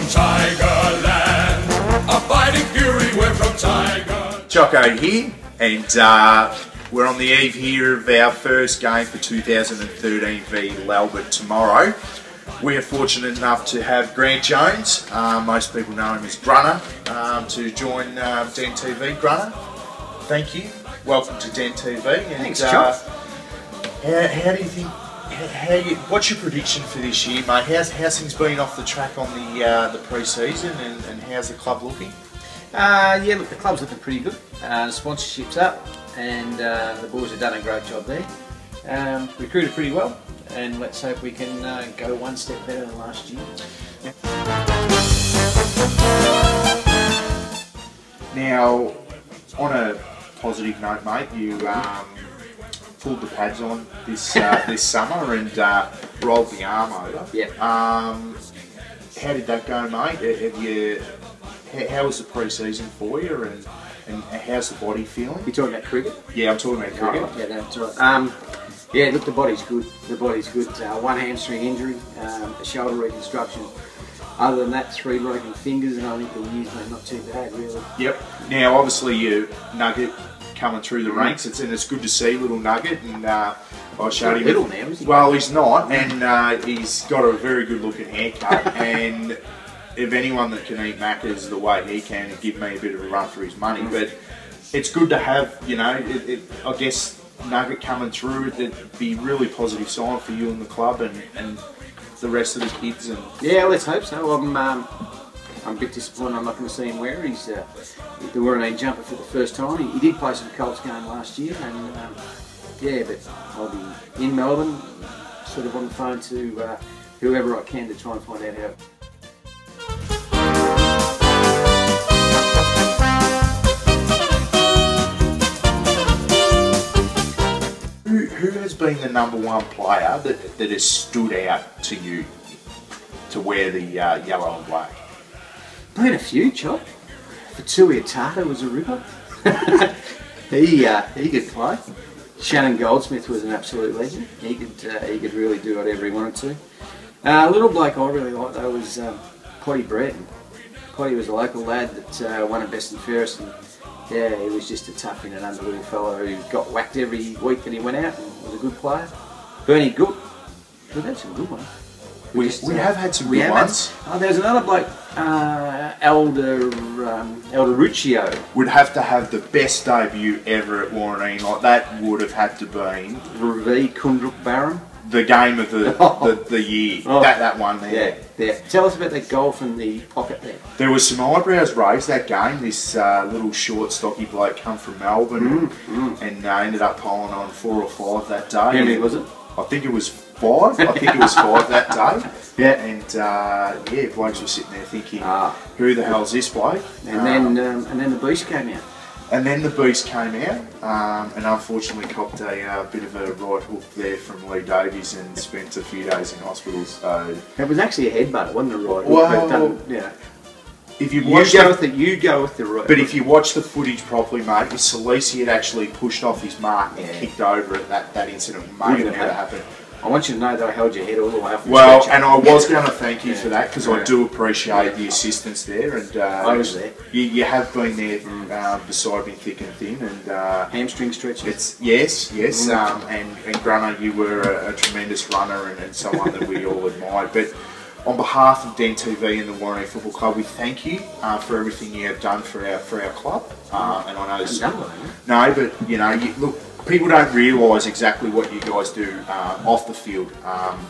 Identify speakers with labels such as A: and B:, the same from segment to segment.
A: Tigerland, a fighting fury, we're from Tiger.
B: Jocko here, and we're on the eve here of our first game for 2013 v Lalbert tomorrow. We are fortunate enough to have Grant Jones, most people know him as Grunner, to join Den TV. Grunner, thank you. Welcome to Den TV. And,
C: thanks, Chuck.
B: How do you think? What's your prediction for this year, mate? How's things been off the track on the pre-season, and how's the club looking?
C: Yeah, look, the club's looking pretty good. The sponsorship's up, and the boys have done a great job there. Recruited pretty well, and let's hope we can go one step better than last year.
B: Now, on a positive note, mate, you pulled the pads on this this summer and rolled the arm over.
C: Yep.
B: How did that go, mate? How was the pre-season for you, and how's the body feeling?
C: You talking about cricket?
B: Yeah, I'm talking about cricket.
C: Oh, yeah, that's right. Yeah, look, the body's good. The body's good. One hamstring injury, a shoulder reconstruction. Other than that, 3 broken fingers, and I think the year's been not too bad, really. Yep.
B: Now, obviously, you Nugget coming through the ranks, and it's good to see little Nugget, and I showed him.
C: Little now, isn't he?
B: Well, he's not, and he's got a very good looking haircut, and if anyone that can eat Maccas the way he can, it'd give me a bit of a run for his money. But it's good to have, you know, I guess Nugget coming through, it'd be a really positive sign for you and the club and the rest of the kids. And
C: yeah, let's hope so. I'm a bit disappointed I'm not going to see him wear. He's the Woorinen jumper for the first time. He did play some Colts game last year, and yeah, but I'll be in Melbourne, sort of on the phone to whoever I can to try and find out how.
B: Who has been the #1 player that has stood out to you to wear the yellow and black?
C: Been a few, Chop. Fatui Atata was a ripper. he could play. Shannon Goldsmith was an absolute legend. He could really do whatever he wanted to. Little bloke I really liked though was Potty Breton. Potty was a local lad that won at Best and Fairest, and yeah, he was just a tough and an unbelievable fellow who got whacked every week that he went out and was a good player. Bernie Gook. We've had some good ones.
B: We have had some good ones.
C: There's another bloke, Elder Ruccio.
B: Would have to have the best debut ever at Woorinen. Like that would have had to be
C: Ravi Kundruk Baram.
B: The game of the year.
C: Oh.
B: That one there.
C: Yeah. Tell us about that goal from the pocket there.
B: There was some eyebrows raised that game. This little short, stocky bloke come from Melbourne and ended up piling on 4 or 5 that day.
C: How many was it?
B: I think it was 5. I think it was 5 that day.
C: Yeah.
B: And yeah, blokes were sitting there thinking, who the hell's this bloke?
C: And then the beast came out.
B: And then the beast came out, and unfortunately copped a bit of a right hook there from Lee Davies and spent a few days in hospital. So
C: it was actually a headbutt, it wasn't a right hook.
B: Well,
C: yeah.
B: If you
C: go with the right.
B: But if you watch the footage properly, mate, if Salisi had actually pushed off his mark and kicked over it, that incident may have never happened.
C: I want you to know that I held your head all the way up.
B: Well, and I was going to thank you for that because I do appreciate the assistance there. And
C: I was there.
B: You have been there beside me thick and thin. And
C: hamstring stretches.
B: Yes. And Grunner, you were a tremendous runner and someone that we all admired. But on behalf of Den TV and the Woorinen Football Club, we thank you for everything you have done for our club. And I know no, but you know, look. People don't realise exactly what you guys do off the field.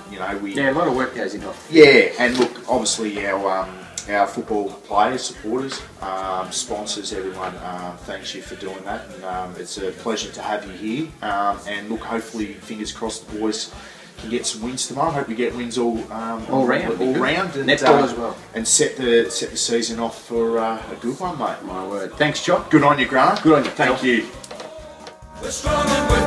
B: You know,
C: a lot of work goes in off.
B: Yeah, and look, obviously our football players, supporters, sponsors, everyone, thanks you for doing that. And it's a pleasure to have you here. And look, hopefully, fingers crossed, the boys can get some wins tomorrow. Hope we get wins all round, and
C: netball as well,
B: and set the season off for a good one, mate.
C: My word. Thanks, Jock.
B: Good on you, Grant.
C: Good on you.
B: Thank you.
A: We're strong and we're